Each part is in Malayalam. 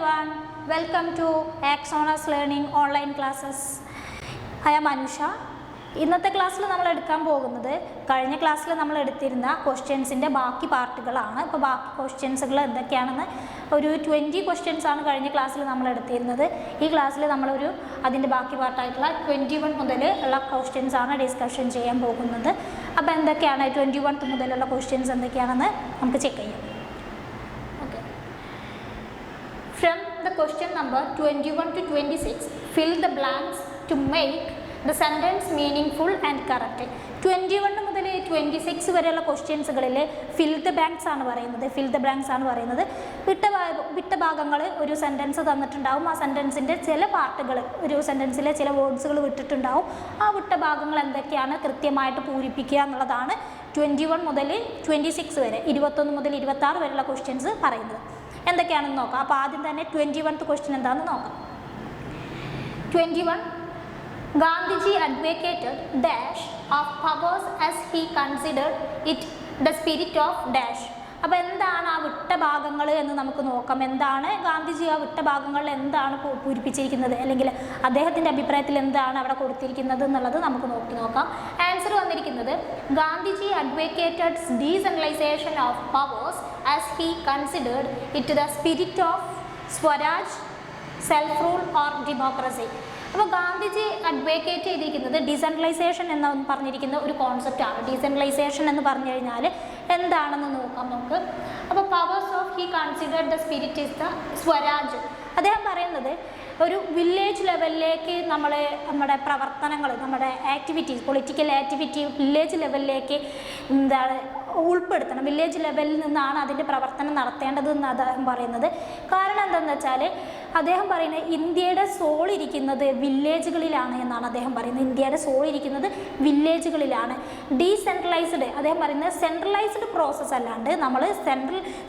everyone, welcome to Axonus Learning online classes. I am Anusha. ഇന്നത്തെ ക്ലാസ്സിൽ നമ്മൾ എടുക്കാൻ പോകുന്നത് കഴിഞ്ഞ ക്ലാസ്സിൽ നമ്മൾ എടുത്തിരുന്ന ക്വസ്റ്റ്യൻസിൻ്റെ ബാക്കി പാർട്ടുകളാണ്. ഇപ്പോൾ ബാക്കി ക്വസ്റ്റ്യൻസുകൾ എന്തൊക്കെയാണെന്ന് ഒരു 20 ക്വസ്റ്റ്യൻസ് ആണ് കഴിഞ്ഞ ക്ലാസ്സിൽ നമ്മൾ എടുത്തിരുന്നത്. ഈ ക്ലാസ്സിൽ നമ്മളൊരു അതിൻ്റെ ബാക്കി പാർട്ടായിട്ടുള്ള 21 മുതൽ ഉള്ള ക്വസ്റ്റ്യൻസ് ആണ് ഡിസ്കഷൻ ചെയ്യാൻ പോകുന്നത്. അപ്പോൾ എന്തൊക്കെയാണ് 21 മുതലുള്ള ക്വസ്റ്റ്യൻസ് എന്തൊക്കെയാണെന്ന് നമുക്ക് ചെക്ക് ചെയ്യാം. Okay, from the question number 21 to 26, fill the blanks to make the sentence meaningful and correct. 21 മുതൽ 26 വരെയുള്ള ക്വസ്റ്റ്യൻസുകളിൽ ഫിൽ ദ ബ്ലാങ്ക്സ് ആണ് പറയുന്നത്. വിട്ട ഭാഗങ്ങൾ ഒരു സെൻറ്റൻസ് തന്നിട്ടുണ്ടാവും. ആ സെൻറ്റൻസിൻ്റെ ചില പാർട്ടുകൾ, ഒരു സെൻറ്റൻസിലെ ചില വേർഡ്സുകൾ വിട്ടിട്ടുണ്ടാവും. ആ വിട്ട ഭാഗങ്ങൾ എന്തൊക്കെയാണ് കൃത്യമായിട്ട് പൂരിപ്പിക്കുക എന്നുള്ളതാണ് 21 മുതൽ 26 വരെ, 21 മുതൽ 26 വരെയുള്ള ക്വസ്റ്റ്യൻസ് പറയുന്നത്. എന്തൊക്കെയാണെന്ന് നോക്കാം. അപ്പോൾ ആദ്യം തന്നെ 21th ക്വസ്റ്റ്യൻ എന്താണെന്ന് നോക്കാം. 21, Gandhiji advocated dash of powers as he considered it the spirit of dash. അപ്പോൾ എന്താണ് ആ വിട്ട ഭാഗങ്ങൾ എന്ന് നമുക്ക് നോക്കാം. എന്താണ് ഗാന്ധിജി ആ വിട്ട ഭാഗങ്ങളിൽ എന്താണ് പൂരിപ്പിച്ചിരിക്കുന്നത്, അല്ലെങ്കിൽ അദ്ദേഹത്തിൻ്റെ അഭിപ്രായത്തിൽ എന്താണ് അവിടെ കൊടുത്തിരിക്കുന്നത് എന്നുള്ളത് നമുക്ക് നോക്കാം. ആൻസർ വന്നിരിക്കുന്നത് Gandhiji advocated decentralisation of powers as he considered it the spirit of Swaraj, self rule or democracy. അപ്പോൾ ഗാന്ധിജി അഡ്വക്കേറ്റ് ചെയ്തിരിക്കുന്നത് ഡീസെൻട്രലൈസേഷൻ എന്ന് പറഞ്ഞിരിക്കുന്ന ഒരു കോൺസെപ്റ്റാണ്. ഡീസെൻട്രലൈസേഷൻ എന്ന് പറഞ്ഞു കഴിഞ്ഞാൽ എന്താണെന്ന് നോക്കാം നമുക്ക്. അപ്പോൾ powers of he considered the spirit is the Swaraj. അദ്ദേഹം പറയുന്നത് ഒരു വില്ലേജ് ലെവലിലേക്ക് നമ്മുടെ പ്രവർത്തനങ്ങൾ, നമ്മുടെ ആക്ടിവിറ്റീസ്, പൊളിറ്റിക്കൽ ആക്ടിവിറ്റി വില്ലേജ് ലെവലിലേക്ക് ഉൾപ്പെടുത്തണം. വില്ലേജ് ലെവലിൽ നിന്നാണ് അതിൻ്റെ പ്രവർത്തനം നടത്തേണ്ടത് എന്ന് അദ്ദേഹം പറയുന്നത്. കാരണം എന്താണെന്ന് വെച്ചാൽ അദ്ദേഹം പറയുന്നത് ഇന്ത്യയുടെ സോൾ ഇരിക്കുന്നത് വില്ലേജുകളിലാണ് എന്നാണ് അദ്ദേഹം പറയുന്നത്. ഇന്ത്യയുടെ സോൾ ഇരിക്കുന്നത് വില്ലേജുകളിലാണ്. ഡീസെൻട്രലൈസ്ഡ്, അദ്ദേഹം പറയുന്നത് സെൻട്രലൈസ്ഡ് പ്രോസസ്സ് അല്ലാണ്ട് നമ്മൾ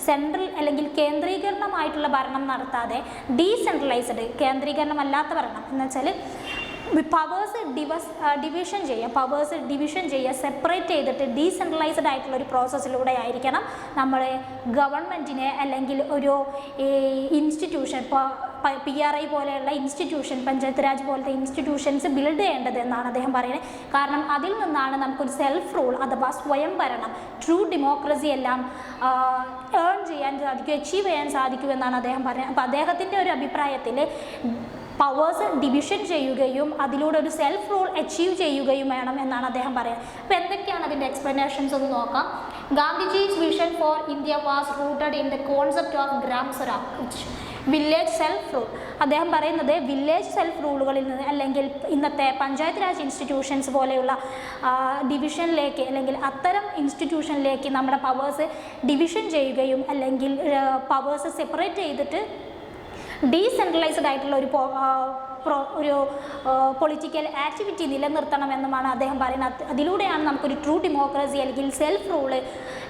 സെൻട്രൽ അല്ലെങ്കിൽ കേന്ദ്രീകരണമായിട്ടുള്ള ഭരണം നടത്താതെ ഡീസെൻട്രലൈസ്ഡ്, കേന്ദ്രീകരണമല്ലാത്ത ഭരണം എന്ന് വെച്ചാൽ പവേഴ്സ് ഡിവിഷൻ ചെയ്യുക, സെപ്പറേറ്റ് ചെയ്തിട്ട് ഡീസെൻട്രലൈസ്ഡ് ആയിട്ടുള്ള ഒരു പ്രോസസ്സിലൂടെ ആയിരിക്കണം നമ്മൾ ഗവൺമെൻറ്റിനെ അല്ലെങ്കിൽ ഒരു ഇൻസ്റ്റിറ്റ്യൂഷൻ, ഇപ്പോൾ PRI പോലെയുള്ള ഇൻസ്റ്റിറ്റ്യൂഷൻ, പഞ്ചായത്ത് രാജ് പോലത്തെ ഇൻസ്റ്റിറ്റ്യൂഷൻസ് ബിൽഡ് ചെയ്യേണ്ടത് എന്നാണ് അദ്ദേഹം പറയുന്നത്. കാരണം അതിൽ നിന്നാണ് നമുക്കൊരു സെൽഫ് റൂൾ അഥവാ സ്വയം ഭരണം, ട്രൂ ഡെമോക്രസി എല്ലാം ഏൺ ചെയ്യാൻ സാധിക്കും, അച്ചീവ് ചെയ്യാൻ സാധിക്കുമെന്നാണ് അദ്ദേഹം പറയുന്നത്. അപ്പോൾ അദ്ദേഹത്തിൻ്റെ ഒരു അഭിപ്രായത്തിൽ പവേഴ്സ് ഡിവിഷൻ ചെയ്യുകയും അതിലൂടെ ഒരു സെൽഫ് റൂൾ അച്ചീവ് ചെയ്യുകയും വേണം എന്നാണ് അദ്ദേഹം പറയുന്നത്. അപ്പോൾ എന്തൊക്കെയാണ് അതിൻ്റെ എക്സ്പ്ലനേഷൻസ് ഒന്ന് നോക്കാം. Gandhiji's vision for India was rooted in the concept of gram Swaraj, village self rule. അദ്ദേഹം പറയുന്നത് വില്ലേജ് സെൽഫ് റൂളുകളിൽ നിന്ന് അല്ലെങ്കിൽ ഇന്നത്തെ പഞ്ചായത്ത് രാജ് ഇൻസ്റ്റിറ്റ്യൂഷൻസ് പോലെയുള്ള ഡിവിഷനിലേക്ക് അല്ലെങ്കിൽ അത്തരം ഇൻസ്റ്റിറ്റ്യൂഷനിലേക്ക് നമ്മുടെ പവേഴ്സ് ഡിവിഷൻ ചെയ്യുകയും അല്ലെങ്കിൽ പവേഴ്സ് സെപ്പറേറ്റ് ചെയ്തിട്ട് ഡീസെൻട്രലൈസ്ഡ് ആയിട്ടുള്ള ഒരു പൊളിറ്റിക്കൽ ആക്ടിവിറ്റി നിലനിർത്തണമെന്നുമാണ് അദ്ദേഹം പറയുന്നത്. അതിലൂടെയാണ് നമുക്കൊരു ട്രൂ ഡെമോക്രസി അല്ലെങ്കിൽ സെൽഫ് റൂള്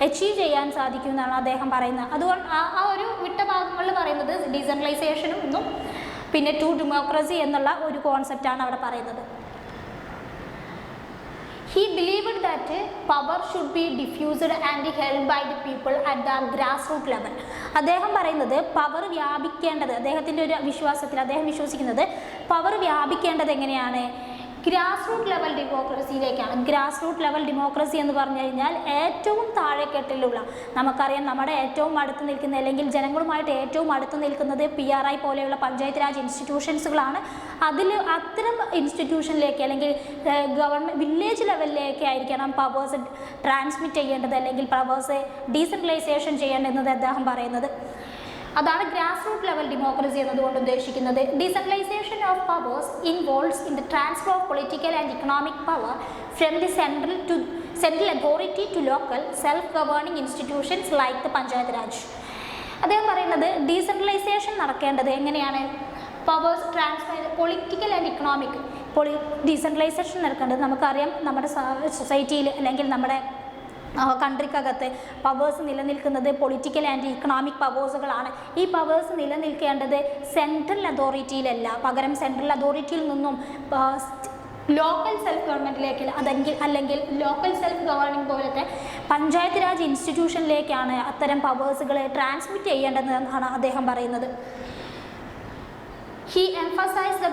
അച്ചീവ് ചെയ്യാൻ സാധിക്കുമെന്നാണ് അദ്ദേഹം പറയുന്നത്. അതുകൊണ്ട് ആ ഒരു വിട്ട ഭാഗങ്ങളിൽ പറയുന്നത് ഡീസെൻട്രലൈസേഷനും എന്നും പിന്നെ ട്രൂ ഡെമോക്രസി എന്നുള്ള ഒരു കോൺസെപ്റ്റാണ് അവിടെ പറയുന്നത്. He believed that power should be diffused and held by the people at the grassroots level. അദ്ദേഹം പറയുന്നത് പവർ വ്യാപിക്കേണ്ടത്, അദ്ദേഹത്തിൻ്റെ ഒരു വിശ്വാസത്തിൽ അദ്ദേഹം വിശ്വസിക്കുന്നത് പവർ വ്യാപിക്കേണ്ടത് എങ്ങനെയാണ്, ഗ്രാസ് റൂട്ട് ലെവൽ ഡെമോക്രസിയിലേക്കാണ്. ഗ്രാസ് റൂട്ട് ലെവൽ ഡെമോക്രസി എന്ന് പറഞ്ഞു കഴിഞ്ഞാൽ ഏറ്റവും താഴെക്കെട്ടിലുള്ള, നമുക്കറിയാം നമ്മുടെ ഏറ്റവും അടുത്ത് നിൽക്കുന്ന അല്ലെങ്കിൽ ജനങ്ങളുമായിട്ട് ഏറ്റവും അടുത്ത് നിൽക്കുന്നത് PRI പോലെയുള്ള പഞ്ചായത്ത് രാജ് ഇൻസ്റ്റിറ്റ്യൂഷൻസുകളാണ്. അത്തരം ഇൻസ്റ്റിറ്റ്യൂഷനിലേക്ക് അല്ലെങ്കിൽ ഗവൺമെൻറ് വില്ലേജ് ലെവലിലേക്ക് ആയിരിക്കണം പവേഴ്സ് ട്രാൻസ്മിറ്റ് ചെയ്യേണ്ടത് അല്ലെങ്കിൽ പവേഴ്സ് ഡീസെൻട്രലൈസേഷൻ ചെയ്യേണ്ടതെന്ന് അദ്ദേഹം പറയുന്നത്. അതാണ് ഗ്രാസ് റൂട്ട് ലെവൽ ഡെമോക്രസി എന്നതുകൊണ്ട് ഉദ്ദേശിക്കുന്നത്. Decentralisation of powers involves in the transfer of political and economic power from the central authority to local self governing institutions like the panchayat raj. അദ്ദേഹം പറയുന്നത് ഡീസെൻട്രലൈസേഷൻ നടക്കേണ്ടത് എങ്ങനെയാണ്, powers transfer political and economic decentralisation നടക്കേണ്ടത് നമുക്കറിയാം നമ്മുടെ സൊസൈറ്റിയിൽ അല്ലെങ്കിൽ നമ്മുടെ കൺട്രിക്കകത്ത് പവേഴ്സ് നിലനിൽക്കുന്നത് പൊളിറ്റിക്കൽ ആൻഡ് ഇക്കണോമിക് പവേഴ്സുകളാണ്. ഈ പവേഴ്സ് നിലനിൽക്കേണ്ടത് സെൻട്രൽ അതോറിറ്റിയിലല്ല, പകരം സെൻട്രൽ അതോറിറ്റിയിൽ നിന്നും ലോക്കൽ സെൽഫ് ഗവൺമെൻറ്റിലേക്ക് അല്ലെങ്കിൽ ലോക്കൽ സെൽഫ് ഗവേണിംഗ് പോലത്തെ പഞ്ചായത്ത് രാജ് ഇൻസ്റ്റിറ്റ്യൂഷനിലേക്കാണ് അത്തരം പവേഴ്സുകളെ ട്രാൻസ്മിറ്റ് ചെയ്യേണ്ടതെന്നാണ് അദ്ദേഹം പറയുന്നത്. He emphasized the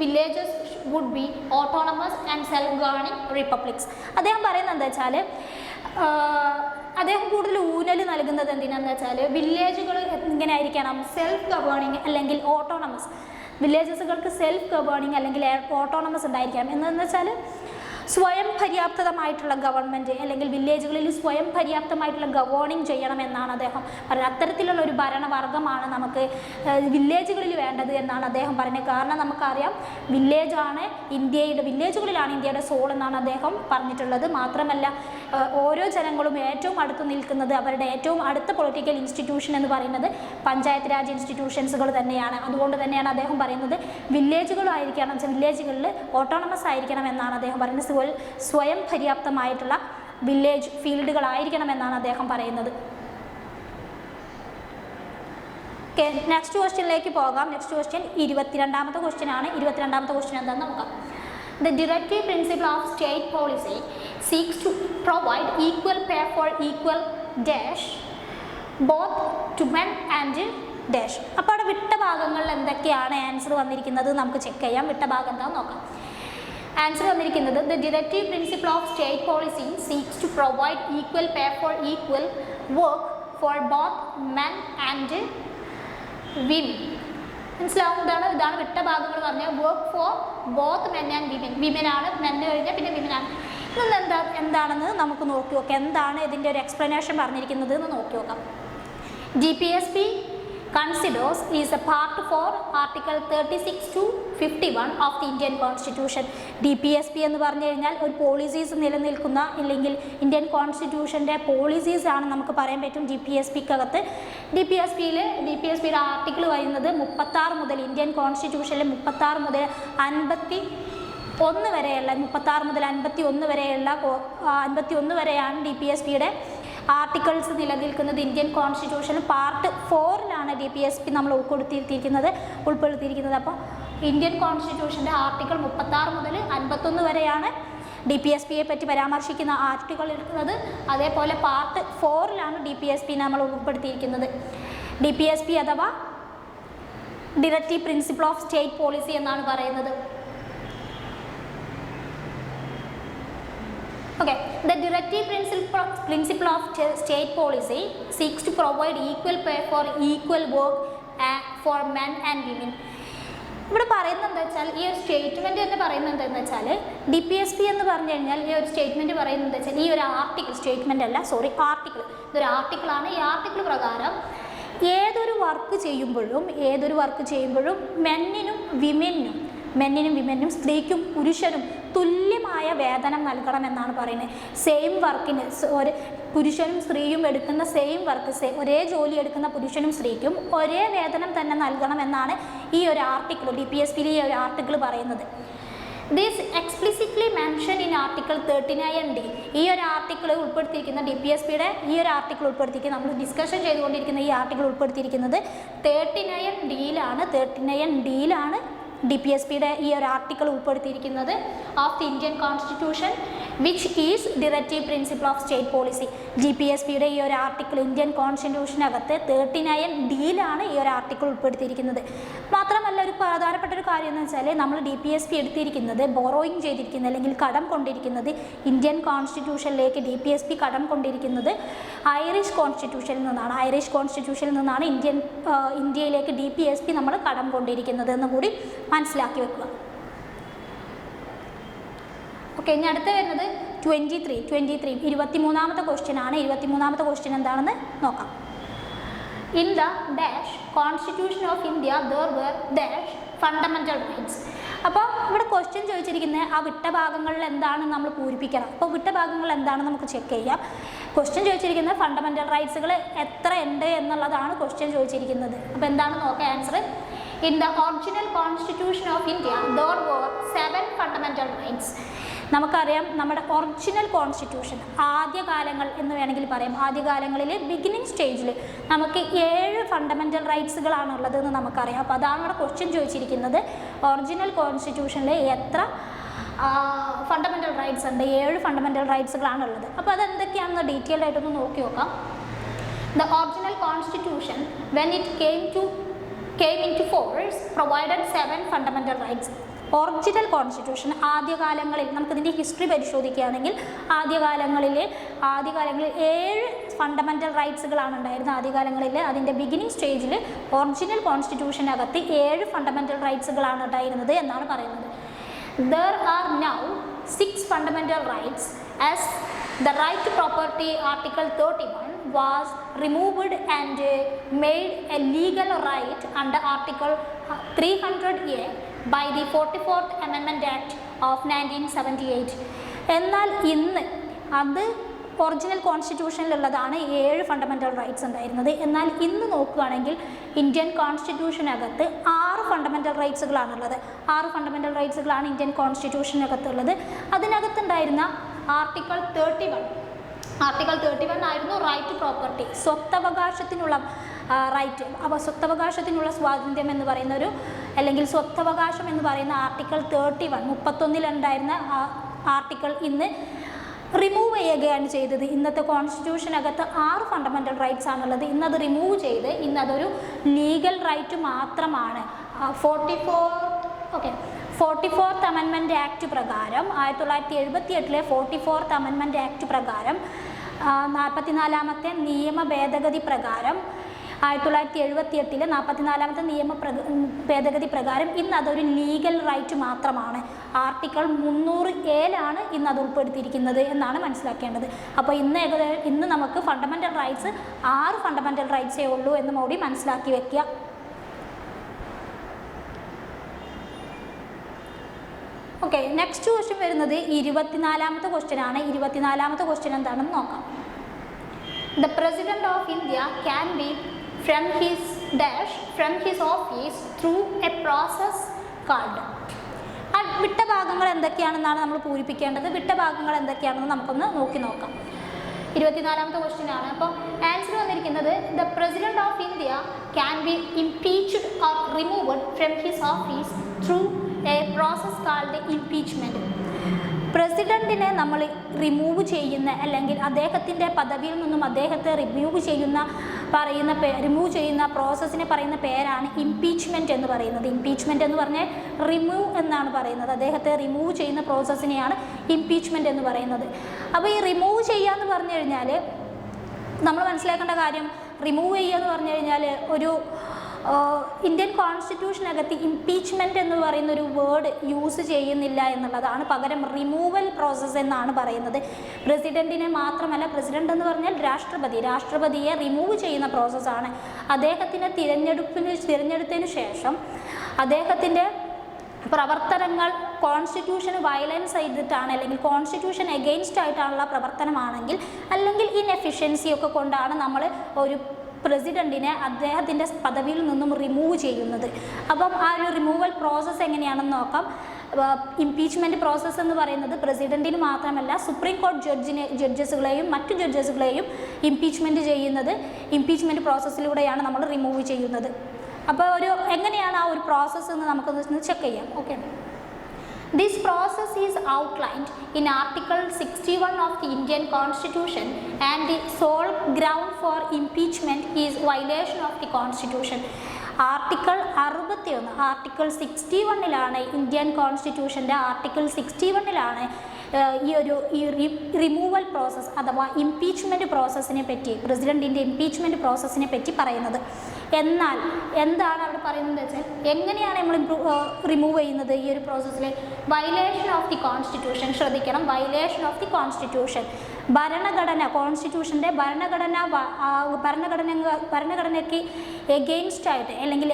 villages would be autonomous and self-governing republics. അദ്ദേഹം പറയുന്നത് എന്താ വെച്ചാൽ അദ്ദേഹം കൂടുതൽ ഊന്നൽ നൽകുന്നത് എന്തിനാണെന്ന് വെച്ചാൽ വില്ലേജുകൾ ഇങ്ങനെ ആയിരിക്കണം, സെൽഫ് ഗവേണിങ് അല്ലെങ്കിൽ ഓട്ടോണമസ്, വില്ലേജസുകൾക്ക് സെൽഫ് ഗവേണിങ് അല്ലെങ്കിൽ ഓട്ടോണമസ് ഉണ്ടായിരിക്കണം. എന്നു വെച്ചാൽ സ്വയം പര്യാപ്തമായിട്ടുള്ള ഗവൺമെൻറ് അല്ലെങ്കിൽ വില്ലേജുകളിൽ സ്വയം പര്യാപ്തമായിട്ടുള്ള ഗവേണിങ് ചെയ്യണമെന്നാണ് അദ്ദേഹം പറയുന്നത്. അത്തരത്തിലുള്ള ഒരു ഭരണവർഗമാണ് നമുക്ക് വില്ലേജുകളിൽ വേണ്ടത് എന്നാണ് അദ്ദേഹം പറയുന്നത്. കാരണം നമുക്കറിയാം വില്ലേജുകളിലാണ് ഇന്ത്യയുടെ സോൾ എന്നാണ് അദ്ദേഹം പറഞ്ഞിട്ടുള്ളത്. മാത്രമല്ല ഓരോ ജനങ്ങളും ഏറ്റവും അടുത്ത് നിൽക്കുന്നത്, അവരുടെ ഏറ്റവും അടുത്ത പൊളിറ്റിക്കൽ ഇൻസ്റ്റിറ്റ്യൂഷൻ എന്ന് പറയുന്നത് പഞ്ചായത്ത് രാജ് ഇൻസ്റ്റിറ്റ്യൂഷൻസുകൾ തന്നെയാണ്. അതുകൊണ്ട് തന്നെയാണ് അദ്ദേഹം പറയുന്നത് വില്ലേജുകളിൽ ഓട്ടോണമസ് ആയിരിക്കണം എന്നാണ് അദ്ദേഹം പറയുന്നത്. സ്വയം പര്യാപ്തമായിട്ടുള്ള വില്ലേജ് ഫീൽഡുകളായിരിക്കണമെന്നാണ് അദ്ദേഹം പറയുന്നത്. ഓക്കെ, നെക്സ്റ്റ് ക്വസ്റ്റ്യനിലേക്ക് പോകാം. നെക്സ്റ്റ് ക്വസ്റ്റ്യൻ 22ാമത്തെ ക്വസ്റ്റ്യൻ ആണ്. 22ാമത്തെ ക്വസ്റ്റ്യൻ എന്താണെന്ന് നോക്കാം. The directive principle of state policy seeks to provide equal pay for equal dash both to men and dash. അപ്പോൾ അവിടെ വിട്ട ഭാഗങ്ങളിൽ എന്തൊക്കെയാണ് ആൻസർ വന്നിരിക്കുന്നത് നമുക്ക് ചെക്ക് ചെയ്യാം. വിട്ട ഭാഗം എന്താണെന്ന് നോക്കാം. ആൻസർ വന്നിരിക്കുന്നത് the directive principle of state policy seeks to provide equal pay for equal work for both men and women. മനസ്സിലാവും? ഇതാണ് വിട്ട ഭാഗങ്ങൾ പറഞ്ഞാൽ work for both men and women. വിമനാണ്, മെന്ന് കഴിഞ്ഞാൽ പിന്നെ വിമനാണ്. ഇതൊന്ന് എന്താണെന്ന് നമുക്ക് നോക്കി നോക്കാം. എന്താണ് ഇതിൻ്റെ ഒരു എക്സ്പ്ലനേഷൻ പറഞ്ഞിരിക്കുന്നത് എന്ന് നോക്കി നോക്കാം. GPSP considers is a part for Article 36 to 51 of the Indian Constitution. DPSP എന്ന് പറഞ്ഞു കഴിഞ്ഞാൽ ഒരു പോളിസീസ് നിലനിൽക്കുന്ന അല്ലെങ്കിൽ ഇന്ത്യൻ കോൺസ്റ്റിറ്റ്യൂഷൻ്റെ പോളിസീസ് ആണ് നമുക്ക് പറയാൻ പറ്റും GPSPക്കകത്ത്. DPSPയുടെ ആർട്ടിക്കിൾ വരുന്നത് 36 മുതൽ ഇന്ത്യൻ കോൺസ്റ്റിറ്റ്യൂഷനിലെ 36 മുതൽ 51 വരെയുള്ള 36 മുതൽ 51 വരെയാണ് DPSPയുടെ ആർട്ടിക്കിൾസ് നിലനിൽക്കുന്നത്. ഇന്ത്യൻ കോൺസ്റ്റിറ്റ്യൂഷനിൽ പാർട്ട് 4ലാണ് DPSP നമ്മൾ ഉൾപ്പെടുത്തിയിരിക്കുന്നത്. അപ്പോൾ ഇന്ത്യൻ കോൺസ്റ്റിറ്റ്യൂഷൻ്റെ ആർട്ടിക്കിൾ 36 മുതൽ 51 വരെയാണ് DPSPയെ പറ്റി പരാമർശിക്കുന്ന ആർട്ടിക്കിൾ എടുക്കുന്നത്. അതേപോലെ പാർട്ട് 4ലാണ് DPSP നമ്മൾ ഉൾപ്പെടുത്തിയിരിക്കുന്നത്. DPSP അഥവാ directive principle of state policy എന്നാണ് പറയുന്നത്. Okay, the directive principle of state policy seeks to provide equal pay for equal work for men and women. ഇവിടെ പറയുന്നത് എന്താ വെച്ചാൽ ഈ ഒരു സ്റ്റേറ്റ്മെൻറ്റ് തന്നെ പറയുന്നത് എന്താണെന്ന് വെച്ചാൽ DPSP എന്ന് പറഞ്ഞു കഴിഞ്ഞാൽ ഈ ഒരു സ്റ്റേറ്റ്മെൻറ്റ് പറയുന്നത് എന്താ വെച്ചാൽ ഈ ഒരു ആർട്ടിക്കിൾ, സ്റ്റേറ്റ്മെൻ്റ് അല്ല സോറി ആർട്ടിക്കിൾ, ഇതൊരു ആർട്ടിക്കിളാണ്. ഈ ആർട്ടിക്കിൾ പ്രകാരം ഏതൊരു വർക്ക് ചെയ്യുമ്പോഴും മെന്നിനും വിമനും സ്ത്രീക്കും പുരുഷനും തുല്യമായ വേതനം നൽകണമെന്നാണ് പറയുന്നത്. സെയിം വർക്കിന് പുരുഷനും സ്ത്രീയും എടുക്കുന്ന സെയിം വർക്ക്, ഒരേ ജോലി എടുക്കുന്ന പുരുഷനും സ്ത്രീക്കും ഒരേ വേതനം തന്നെ നൽകണമെന്നാണ് ഈ ഒരു ആർട്ടിക്കിൾ, DPSPയിലെ ഈ ഒരു ആർട്ടിക്കിൾ പറയുന്നത്. This explicitly mention in article 39D. ഈ ഒരു ആർട്ടിക്കിൾ ഉൾപ്പെടുത്തിയിരിക്കുന്ന DPSPയുടെ ഈ ഒരു ആർട്ടിക്കിൾ ഉൾപ്പെടുത്തിയിരിക്കുന്നത് നമ്മൾ ഡിസ്കഷൻ ചെയ്തുകൊണ്ടിരിക്കുന്ന ഈ ആർട്ടിക്കിൾ ഉൾപ്പെടുത്തിയിരിക്കുന്നത് 39Dയിലാണ് DPSPയുടെ ഈ ഒരു ആർട്ടിക്കിൾ ഉൾപ്പെടുത്തിയിരിക്കുന്നത് of the Indian constitution which is directive principle of state policy. GPSPയുടെ ഈ ഒരു ആർട്ടിക്കിൾ ഇന്ത്യൻ കോൺസ്റ്റിറ്റ്യൂഷനകത്ത് 39Dയിലാണ് ഈ ഒരു ആർട്ടിക്കിൾ ഉൾപ്പെടുത്തിയിരിക്കുന്നത്. മാത്രമല്ല ഒരു പ്രധാനപ്പെട്ട ഒരു കാര്യം എന്ന് വെച്ചാൽ നമ്മൾ DPSP എടുത്തിരിക്കുന്നത് ബോറോയിങ് ചെയ്തിരിക്കുന്നത് അല്ലെങ്കിൽ കടം കൊണ്ടിരിക്കുന്നത് ഇന്ത്യൻ കോൺസ്റ്റിറ്റ്യൂഷനിലേക്ക് DPSP കടം കൊണ്ടിരിക്കുന്നത് ഐറിഷ് കോൺസ്റ്റിറ്റ്യൂഷനിൽ നിന്നാണ് ഇന്ത്യയിലേക്ക് DPSP നമ്മൾ കടം കൊണ്ടിരിക്കുന്നത് എന്ന് കൂടി മനസ്സിലാക്കി വെക്കുക. ഓക്കെ, ഇനി അടുത്ത് വരുന്നത് 23ാമത്തെ ക്വസ്റ്റ്യൻ ആണ്. 23ാമത്തെ ക്വസ്റ്റ്യൻ എന്താണെന്ന് നോക്കാം. In the dash constitution of India there were dash fundamental rights. അപ്പോൾ ഇവിടെ ക്വസ്റ്റ്യൻ ചോദിച്ചിരിക്കുന്നത് ആ വിട്ട ഭാഗങ്ങളിൽ എന്താണ് നമ്മൾ പൂരിപ്പിക്കണം. അപ്പോൾ വിട്ട ഭാഗങ്ങൾ എന്താണെന്ന് നമുക്ക് ചെക്ക് ചെയ്യാം. ക്വസ്റ്റ്യൻ ചോദിച്ചിരിക്കുന്നത് ഫണ്ടമെൻ്റൽ റൈറ്റ്സുകൾ എത്ര ഉണ്ട് എന്നുള്ളതാണ് ക്വസ്റ്റ്യൻ ചോദിച്ചിരിക്കുന്നത്. അപ്പോൾ എന്താണ് നോക്കാം answer. In the original constitution of India, there were 7 fundamental rights. നമുക്കറിയാം നമ്മുടെ ഒറിജിനൽ കോൺസ്റ്റിറ്റ്യൂഷൻ ആദ്യകാലങ്ങൾ എന്ന് വേണമെങ്കിൽ പറയാം. ആദ്യകാലങ്ങളിൽ ബിഗിനിങ് സ്റ്റേജിൽ നമുക്ക് 7 ഫണ്ടമെൻ്റൽ റൈറ്റ്സുകളാണ് ഉള്ളതെന്ന് നമുക്കറിയാം. അപ്പോൾ അതാണ് ഇവിടെ ക്വസ്റ്റ്യൻ ചോദിച്ചിരിക്കുന്നത്. ഒറിജിനൽ കോൺസ്റ്റിറ്റ്യൂഷനിൽ എത്ര ഫണ്ടമെൻ്റൽ റൈറ്റ്സ് ഉണ്ട്? 7 ഫണ്ടമെൻ്റൽ റൈറ്റ്സുകളാണ് ഉള്ളത്. അപ്പോൾ അതെന്തൊക്കെയാണെന്ന് ഡീറ്റെയിൽഡ് ആയിട്ടൊന്ന് നോക്കി നോക്കാം. The original constitution when it came came into force provided 7 fundamental rights. Original constitution ആദ്യകാലങ്ങളിൽ നമുക്കിതിൻ്റെ ഹിസ്റ്ററി പരിശോധിക്കുകയാണെങ്കിൽ ആദ്യകാലങ്ങളിൽ 7 ഫണ്ടമെൻ്റൽ റൈറ്റ്സുകളാണ് ഉണ്ടായിരുന്നത്. ആദ്യകാലങ്ങളിൽ അതിൻ്റെ ബിഗിനിങ് സ്റ്റേജിൽ ഒറിജിനൽ കോൺസ്റ്റിറ്റ്യൂഷനകത്ത് 7 ഫണ്ടമെൻ്റൽ റൈറ്റ്സുകളാണ് ഉണ്ടായിരുന്നത് എന്നാണ് പറയുന്നത്. There are now 6 fundamental rights as the right to property, Article 31, was removed and made a legal right under Article 300A by the 44th Amendment Act of 1978. എന്നാൽ ഇന്ന് അത് ഒറിജിനൽ കോൺസ്റ്റിറ്റ്യൂഷനിലുള്ളതാണ് 7 ഫണ്ടമെൻ്റൽ റൈറ്റ്സ് ഉണ്ടായിരുന്നത്. എന്നാൽ ഇന്ന് നോക്കുകയാണെങ്കിൽ ഇന്ത്യൻ കോൺസ്റ്റിറ്റ്യൂഷനകത്ത് 6 ഫണ്ടമെൻ്റൽ റൈറ്റ്സുകളാണുള്ളത്. 6 ഫണ്ടമെൻ്റൽ റൈറ്റ്സുകളാണ് ഇന്ത്യൻ കോൺസ്റ്റിറ്റ്യൂഷനകത്തുള്ളത്. അതിനകത്തുണ്ടായിരുന്ന ആർട്ടിക്കിൾ 31 ആയിരുന്നു റൈറ്റ് ടു പ്രോപ്പർട്ടി, സ്വത്തവകാശത്തിനുള്ള റൈറ്റ്. അപ്പോൾ സ്വത്തവകാശത്തിനുള്ള സ്വാതന്ത്ര്യം എന്ന് പറയുന്ന അല്ലെങ്കിൽ സ്വത്തവകാശം എന്ന് പറയുന്ന ആർട്ടിക്കിൾ 31 ആർട്ടിക്കിൾ ഇന്ന് റിമൂവ് ചെയ്യുകയാണ് ചെയ്തത്. ഇന്നത്തെ കോൺസ്റ്റിറ്റ്യൂഷനകത്ത് 6 ഫണ്ടമെൻ്റൽ റൈറ്റ്സ് ആണുള്ളത്. ഇന്നത് റിമൂവ് ചെയ്ത് ഇന്നതൊരു ലീഗൽ റൈറ്റ് മാത്രമാണ്. 44th അമെൻമെൻറ്റ് ആക്ട് പ്രകാരം 1978 44th അമെൻമെൻറ്റ് ആക്ട് പ്രകാരം 44ാമത്തെ നിയമ ഭേദഗതി പ്രകാരം 1978 44ാമത്തെ നിയമ ഭേദഗതി പ്രകാരം ഇന്ന് അതൊരു ലീഗൽ റൈറ്റ് മാത്രമാണ്. ആർട്ടിക്കിൾ 300A ഇന്ന് അത് ഉൾപ്പെടുത്തിയിരിക്കുന്നത് എന്നാണ് മനസ്സിലാക്കേണ്ടത്. അപ്പോൾ ഇന്ന് നമുക്ക് ഫണ്ടമെൻ്റൽ റൈറ്റ്സ് 6 ഫണ്ടമെൻ്റൽ റൈറ്റ്സേ ഉള്ളൂ എന്ന് കൂടി മനസ്സിലാക്കി വെക്കുക. ഓക്കെ, നെക്സ്റ്റ് ക്വസ്റ്റ്യൻ വരുന്നത് 24ാമത്തെ ക്വസ്റ്റ്യൻ ആണ്. 24ാമത്തെ ക്വസ്റ്റ്യൻ എന്താണെന്ന് നോക്കാം. The president of India can B from his office through a process called. വിട്ട ഭാഗങ്ങൾ എന്തൊക്കെയാണെന്നാണ് നമ്മൾ പൂരിപ്പിക്കേണ്ടത്. വിട്ട ഭാഗങ്ങൾ എന്തൊക്കെയാണെന്ന് നമുക്കൊന്ന് നോക്കാം. 24ാമത്തെ ക്വസ്റ്റ്യൻ ആണ്. അപ്പോൾ ആൻസർ വന്നിരിക്കുന്നത് the president of India can be impeached or removed from his office through a process called impeachment. പ്രസിഡൻറ്റിനെ നമ്മൾ റിമൂവ് ചെയ്യുന്ന അല്ലെങ്കിൽ അദ്ദേഹത്തിൻ്റെ പദവിയിൽ നിന്നും അദ്ദേഹത്തെ റിമൂവ് ചെയ്യുന്ന പ്രോസസ്സിനെ പറയുന്ന പേരാണ് ഇംപീച്ച്മെൻറ്റ് എന്ന് പറയുന്നത്. ഇംപീച്ച്മെൻറ്റ് എന്ന് പറഞ്ഞാൽ റിമൂവ് എന്നാണ് പറയുന്നത്. അദ്ദേഹത്തെ റിമൂവ് ചെയ്യുന്ന പ്രോസസ്സിനെയാണ് ഇംപീച്ച്മെൻറ്റ് എന്ന് പറയുന്നത്. അപ്പോൾ ഈ റിമൂവ് ചെയ്യുക എന്ന് പറഞ്ഞു കഴിഞ്ഞാൽ നമ്മൾ മനസ്സിലാക്കേണ്ട കാര്യം, റിമൂവ് ചെയ്യുക എന്ന് പറഞ്ഞു കഴിഞ്ഞാൽ ഒരു ഇന്ത്യൻ കോൺസ്റ്റിറ്റ്യൂഷനകത്ത് ഇംപീച്ച്മെൻറ്റ് എന്ന് പറയുന്ന ഒരു വേർഡ് യൂസ് ചെയ്യുന്നില്ല എന്നുള്ളതാണ്. പകരം റിമൂവൽ പ്രോസസ്സ് എന്നാണ് പറയുന്നത്. പ്രസിഡൻറ്റിനെ മാത്രമല്ല, പ്രസിഡൻ്റ് എന്ന് പറഞ്ഞാൽ രാഷ്ട്രപതിയെ റിമൂവ് ചെയ്യുന്ന പ്രോസസ്സാണ്. അദ്ദേഹത്തിനെ തിരഞ്ഞെടുത്തതിന് ശേഷം അദ്ദേഹത്തിൻ്റെ പ്രവർത്തനങ്ങൾ കോൺസ്റ്റിറ്റ്യൂഷന് വയലൻസ് ചെയ്തിട്ടാണ് അല്ലെങ്കിൽ കോൺസ്റ്റിറ്റ്യൂഷൻ എഗെയിൻസ്റ്റ് ആയിട്ടുള്ള പ്രവർത്തനമാണെങ്കിൽ അല്ലെങ്കിൽ ഇൻഎഫിഷ്യൻസി ഒക്കെ കൊണ്ടാണ് നമ്മൾ ഒരു പ്രസിഡൻറ്റിനെ അദ്ദേഹത്തിൻ്റെ പദവിയിൽ നിന്നും റിമൂവ് ചെയ്യുന്നത്. അപ്പം ആ ഒരു റിമൂവൽ പ്രോസസ്സ് എങ്ങനെയാണെന്ന് നോക്കാം. ഇംപീച്ച്മെൻറ്റ് പ്രോസസ്സ് എന്ന് പറയുന്നത് പ്രസിഡൻറ്റിന് മാത്രമല്ല സുപ്രീം കോടതി ജഡ്ജസുകളെയും മറ്റു ജഡ്ജസുകളെയും ഇംപീച്ച്മെൻറ്റ് ചെയ്യുന്നത് ഇംപീച്ച്മെൻറ്റ് പ്രോസസ്സിലൂടെയാണ് നമ്മൾ റിമൂവ് ചെയ്യുന്നത്. അപ്പോൾ എങ്ങനെയാണ് ആ ഒരു പ്രോസസ്സ് എന്ന് നമുക്കൊന്ന് ചെക്ക് ചെയ്യാം. Okay, this process is outlined in Article 61 of the Indian Constitution and the sole ground for impeachment is violation of the Constitution. Article 61 Indian കോൺസ്റ്റിറ്റ്യൂഷൻ്റെ ആർട്ടിക്കിൾ 61 ഈ റിമൂവൽ പ്രോസസ്സ് അഥവാ ഇംപീച്ച്മെൻറ്റ് പ്രോസസ്സിനെ പറ്റി, പ്രസിഡൻറ്റിൻ്റെ ഇംപീച്ച്മെൻറ്റ് പ്രോസസ്സിനെ പറ്റി പറയുന്നത്. എന്നാൽ എന്താണ് അവിടെ പറയുന്നത് വെച്ചാൽ എങ്ങനെയാണ് നമ്മൾ റിമൂവ് ചെയ്യുന്നത് ഈ ഒരു പ്രോസസ്സിൽ? Violation of the constitution. ശ്രദ്ധിക്കണം, വയലേഷൻ ഓഫ് ദി കോൺസ്റ്റിറ്റ്യൂഷൻ. കോൺസ്റ്റിറ്റ്യൂഷൻ്റെ ഭരണഘടനയ്ക്ക് എഗെയിൻസ്റ്റ് ആയിട്ട് അല്ലെങ്കിൽ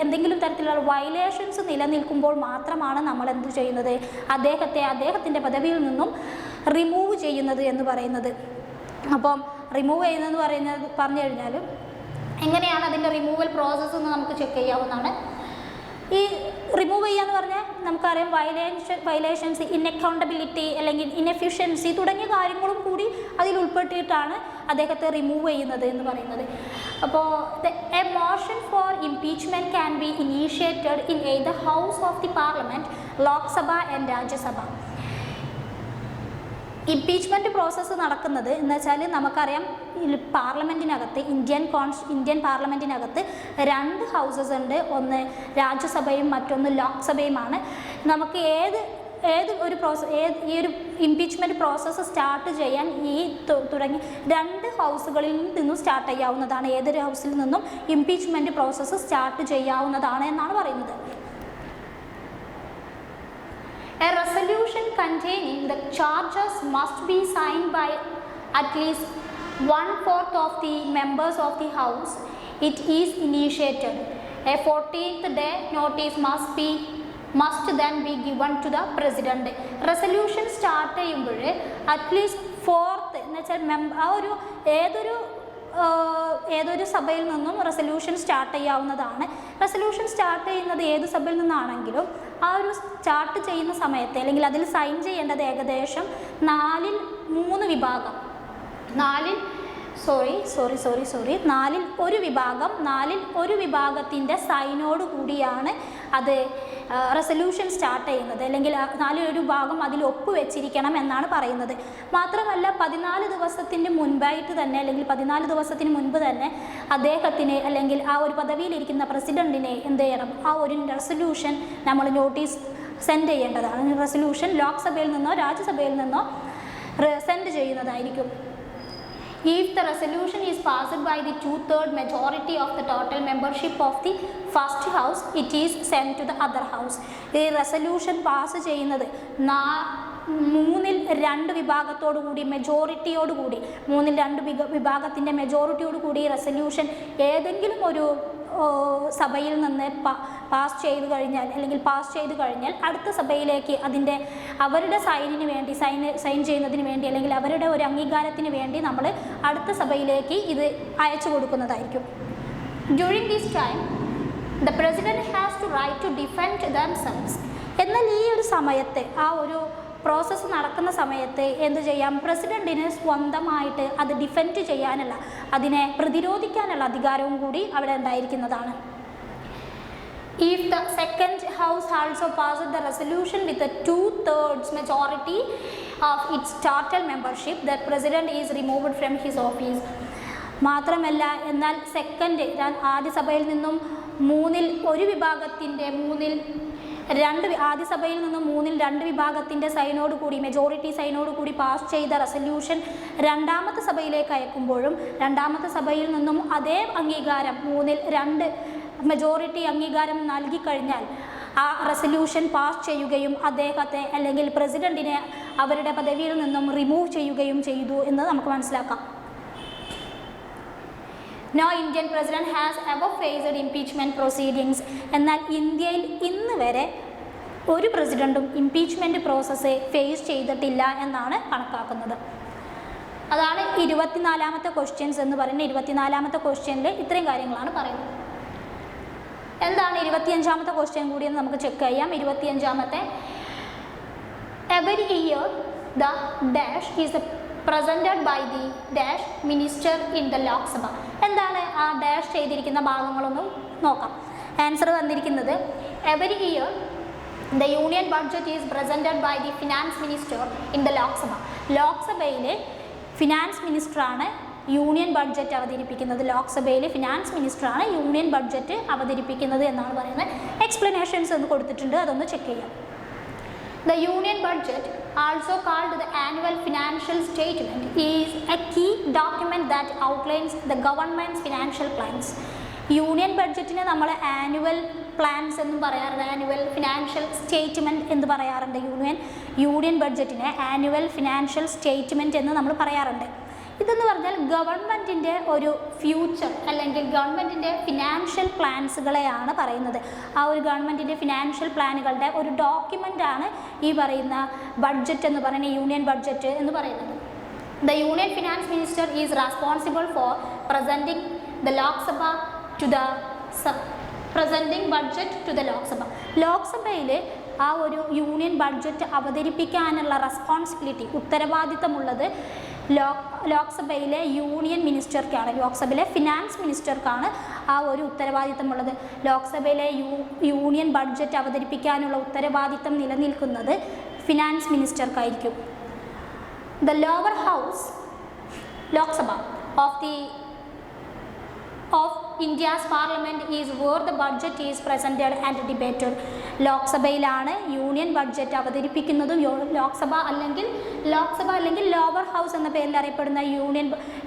എന്തെങ്കിലും തരത്തിലുള്ള വയലേഷൻസ് നിലനിൽക്കുമ്പോൾ മാത്രമാണ് നമ്മൾ എന്ത് ചെയ്യുന്നത്? അദ്ദേഹത്തിൻ്റെ പദവിയിൽ നിന്നും റിമൂവ് ചെയ്യുന്നത് എന്ന് പറയുന്നത്. അപ്പം റിമൂവ് ചെയ്യുന്നതെന്ന് പറഞ്ഞു കഴിഞ്ഞാൽ എങ്ങനെയാണ് അതിൻ്റെ റിമൂവൽ പ്രോസസ്സ് എന്ന് നമുക്ക് ചെക്ക് ചെയ്യാവുന്നതാണ്. ഈ റിമൂവ് ചെയ്യുക എന്ന് പറഞ്ഞാൽ നമുക്കറിയാം വയലേഷൻസ്, ഇൻഅക്കൗണ്ടബിലിറ്റി അല്ലെങ്കിൽ ഇൻഎഫിഷ്യൻസി തുടങ്ങിയ കാര്യങ്ങളും കൂടി അതിൽ ഉൾപ്പെട്ടിട്ടാണ് അദ്ദേഹത്തെ റിമൂവ് ചെയ്യുന്നത് എന്ന് പറയുന്നത്. അപ്പോൾ a motion for impeachment can be initiated in either house of the parliament, Lok Sabha and Rajya Sabha. Impeachment process നടക്കുന്നത് എന്ന് വെച്ചാൽ നമുക്കറിയാം പാർലമെൻറ്റിനകത്ത് ഇന്ത്യൻ പാർലമെൻറ്റിനകത്ത് 2 ഹൗസസ് ഉണ്ട്. ഒന്ന് രാജ്യസഭയും മറ്റൊന്ന് ലോക്സഭയുമാണ്. നമുക്ക് ഏത് ഒരു ഈ ഒരു ഇംപീച്ച്മെൻറ്റ് പ്രോസസ്സ് സ്റ്റാർട്ട് ചെയ്യാൻ തുടങ്ങി 2 ഹൗസുകളിൽ നിന്നും സ്റ്റാർട്ട് ചെയ്യാവുന്നതാണ്. ഏതൊരു ഹൗസിൽ നിന്നും ഇംപീച്ച്മെൻറ്റ് പ്രോസസ്സ് സ്റ്റാർട്ട് ചെയ്യാവുന്നതാണ് എന്നാണ് പറയുന്നത്. A resolution containing the charges must be signed by at least 1/4 of the members of the House. It is initiated. A 14th day notice must then be given to the President. Resolution start ചെയ്യുമ്പോൾ അറ്റ്ലീസ്റ്റ് 4th എന്ന് വെച്ചാൽ ഏതൊരു സഭയിൽ നിന്നും റെസൊല്യൂഷൻ സ്റ്റാർട്ട് ചെയ്യാവുന്നതാണ്. റെസൊല്യൂഷൻ സ്റ്റാർട്ട് ചെയ്യുന്നത് ഏത് സഭയിൽ നിന്നാണെങ്കിലും ആ ഒരു സ്റ്റാർട്ട് ചെയ്യുന്ന സമയത്ത് അല്ലെങ്കിൽ അതിൽ സൈൻ ചെയ്യേണ്ടത് ഏകദേശം 4ൽ 1 വിഭാഗം 4ൽ ഒരു വിഭാഗത്തിൻ്റെ സൈനോട് കൂടിയാണ് അത് റെസൊല്യൂഷൻ സ്റ്റാർട്ട് ചെയ്യുന്നത്. അല്ലെങ്കിൽ 4 ഭാഗം അതിൽ ഒപ്പുവെച്ചിരിക്കണം എന്നാണ് പറയുന്നത്. മാത്രമല്ല 14 ദിവസത്തിന് മുൻപായിട്ട് തന്നെ അല്ലെങ്കിൽ 14 ദിവസത്തിന് മുൻപ് തന്നെ അദ്ദേഹത്തിന് അല്ലെങ്കിൽ ആ ഒരു പദവിയിലിരിക്കുന്ന പ്രസിഡന്റിനെ എന്ത് ചെയ്യണം, ആ ഒരു റെസൊല്യൂഷൻ നമ്മൾ നോട്ടീസ് സെൻഡ് ചെയ്യേണ്ടതാണ്. റെസൊല്യൂഷൻ ലോക്സഭയിൽ നിന്നോ രാജ്യസഭയിൽ നിന്നോ സെൻഡ് ചെയ്യുന്നതായിരിക്കും. If the resolution is passed by the 2/3 majority of the total membership of the first house, it is sent to the other house. ഈ റെസൊല്യൂഷൻ പാസ് ചെയ്യുന്നത് 3ൽ 2 വിഭാഗത്തോടുകൂടി മെജോറിറ്റിയോടുകൂടി 3ൽ 2 വിഭാഗത്തിൻ്റെ മെജോറിറ്റിയോടുകൂടി റെസൊല്യൂഷൻ ഏതെങ്കിലും ഒരു സഭയിൽ നിന്ന് പാസ് ചെയ്ത് കഴിഞ്ഞാൽ അടുത്ത സഭയിലേക്ക് അവരുടെ സൈൻ ചെയ്യുന്നതിന് വേണ്ടി അല്ലെങ്കിൽ അവരുടെ ഒരു അംഗീകാരത്തിന് വേണ്ടി നമ്മൾ അടുത്ത സഭയിലേക്ക് ഇത് അയച്ചു കൊടുക്കുന്നതായിരിക്കും. During this time, the president has to right to defend themselves. എന്നാൽ ഈ ഒരു സമയത്ത് ആ ഒരു പ്രോസസ്സ് നടക്കുന്ന സമയത്ത് എന്ത് ചെയ്യാം, പ്രസിഡന്റിന് സ്വന്തമായിട്ട് അത് ഡിഫെൻഡ് ചെയ്യാനുള്ള അതിനെ പ്രതിരോധിക്കാനുള്ള അധികാരവും കൂടി അവിടെ ഉണ്ടായിരിക്കുന്നതാണ്. If the second house also passes the resolution with a 2/3 majority of its total membership, the president is removed from his office. മാത്രമല്ല എന്നാൽ ആദ്യ സഭയിൽ നിന്നും 3ൽ 1 വിഭാഗത്തിൻ്റെ ആദ്യ സഭയിൽ നിന്നും 3ൽ 2 വിഭാഗത്തിൻ്റെ സൈനോടുകൂടി മെജോറിറ്റി സൈനോടുകൂടി പാസ് ചെയ്ത റെസൊല്യൂഷൻ രണ്ടാമത്തെ സഭയിലേക്ക് അയക്കുമ്പോഴും രണ്ടാമത്തെ സഭയിൽ നിന്നും അതേ അംഗീകാരം 3ൽ 2 മെജോറിറ്റി അംഗീകാരം നൽകിക്കഴിഞ്ഞാൽ ആ റെസൊല്യൂഷൻ പാസ് ചെയ്യുകയും അദ്ദേഹത്തെ അല്ലെങ്കിൽ പ്രസിഡന്റിനെ അവരുടെ പദവിയിൽ നിന്നും റിമൂവ് ചെയ്യുകയും ചെയ്തു എന്ന് നമുക്ക് മനസ്സിലാക്കാം. No Indian president has ever faced impeachment proceedings. എന്നാൽ ഇന്ത്യയിൽ ഇന്ന് വരെ ഒരു പ്രസിഡന്റും ഇംപീച്ച്മെൻറ്റ് പ്രോസസ്സ് ഫേസ് ചെയ്തിട്ടില്ല എന്നാണ് കണക്കാക്കുന്നത്. അതാണ് 24ാമത്തെ ക്വസ്റ്റ്യൻസ് എന്ന് പറയുന്നത്. 24ാമത്തെ ക്വസ്റ്റ്യനിൽ ഇത്രയും കാര്യങ്ങളാണ് പറയുന്നത്. എന്താണ് 25ാമത്തെ ക്വസ്റ്റ്യൻ കൂടി എന്ന് നമുക്ക് ചെക്ക് ചെയ്യാം. 25ാമത്തെ, every year the dash is presented by the dash minister in the Lok Sabha. എന്താണ് ആ ഡാഷ് ചെയ്തിരിക്കുന്ന ഭാഗങ്ങളൊന്നും നോക്കാം. ആൻസർ വന്നിരിക്കുന്നത് every year the union budget is presented by the finance minister in the Lok Sabha. ലോക്സഭയിലെ ഫിനാൻസ് മിനിസ്റ്ററാണ് യൂണിയൻ ബഡ്ജറ്റ് അവതരിപ്പിക്കുന്നത്. ലോക്സഭയിലെ ഫിനാൻസ് മിനിസ്റ്ററാണ് യൂണിയൻ ബഡ്ജറ്റ് അവതരിപ്പിക്കുന്നത് എന്നാണ് പറയുന്നത്. എക്സ്പ്ലനേഷൻസ് എന്ന് കൊടുത്തിട്ടുണ്ട്, അതൊന്ന് ചെക്ക് ചെയ്യാം. The union budget, also called the annual financial statement, is a key document that outlines the government's financial plans. Union ബഡ്ജറ്റിനെ നമ്മൾ ആനുവൽ പ്ലാൻസ് എന്നും പറയാറുണ്ട്, ആനുവൽ ഫിനാൻഷ്യൽ സ്റ്റേറ്റ്മെൻറ്റ് എന്ന് പറയാറുണ്ട്. യൂണിയൻ ബഡ്ജറ്റിനെ ആനുവൽ ഫിനാൻഷ്യൽ സ്റ്റേറ്റ്മെൻറ്റ് എന്ന് നമ്മൾ പറയാറുണ്ട്. ഇതെന്ന് പറഞ്ഞാൽ ഗവൺമെൻറ്റിൻ്റെ ഒരു ഫ്യൂച്ചർ അല്ലെങ്കിൽ ഗവൺമെൻറ്റിൻ്റെ ഫിനാൻഷ്യൽ പ്ലാൻസുകളെയാണ് പറയുന്നത്. ആ ഒരു ഗവൺമെൻറ്റിൻ്റെ ഫിനാൻഷ്യൽ പ്ലാനുകളുടെ ഒരു ഡോക്യുമെൻ്റാണ് ഈ പറയുന്ന ബഡ്ജറ്റ് എന്ന് പറയുന്ന യൂണിയൻ ബഡ്ജറ്റ് എന്ന് പറയുന്നത്. The Union Finance Minister is responsible for presenting the Lok Sabha to the presenting budget to the Lok Sabha. ലോക്സഭയിൽ ആ ഒരു യൂണിയൻ ബഡ്ജറ്റ് അവതരിപ്പിക്കാനുള്ള റെസ്പോൺസിബിലിറ്റി, ഉത്തരവാദിത്തമുള്ളത് ലോക്സഭയിലെ യൂണിയൻ മിനിസ്റ്റർക്കാണ്, ലോക്സഭയിലെ ഫിനാൻസ് മിനിസ്റ്റർക്കാണ് ആ ഒരു ഉത്തരവാദിത്തമുള്ളത്. ലോക്സഭയിലെ യൂണിയൻ ബഡ്ജറ്റ് അവതരിപ്പിക്കാനുള്ള ഉത്തരവാദിത്തം നിലനിൽക്കുന്നത് finance മിനിസ്റ്റർക്കായിരിക്കും. The lower house, Lok Sabha, of India's parliament is where the budget is presented and debated. ലോക്സഭയിലാണ് യൂണിയൻ ബഡ്ജറ്റ് അവതരിപ്പിക്കുന്നതും ലോക്സഭ അല്ലെങ്കിൽ ലോവർ ഹൗസ് എന്ന പേരിൽ അറിയപ്പെടുന്ന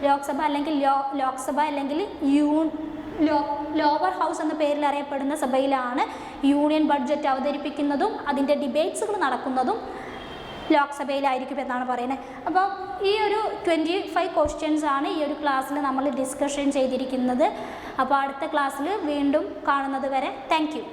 ലോക്സഭ അല്ലെങ്കിൽ ലോവർ ഹൗസ് എന്ന പേരിൽ അറിയപ്പെടുന്ന സഭയിലാണ് യൂണിയൻ ബഡ്ജറ്റ് അവതരിപ്പിക്കുന്നതും അതിൻ്റെ ഡിബേറ്റ്സുകൾ നടക്കുന്നതും ലോക്സഭയിലായിരിക്കും എന്നാണ് പറയുന്നത്. അപ്പോൾ ഈ ഒരു 25 ക്വസ്റ്റ്യൻസ് ആണ് ഈ ഒരു ക്ലാസ്സിൽ നമ്മൾ ഡിസ്കഷൻ ചെയ്തിരിക്കുന്നത്. അപ്പോൾ അടുത്ത ക്ലാസ്സിൽ വീണ്ടും കാണുന്നത് വരെ താങ്ക് യു.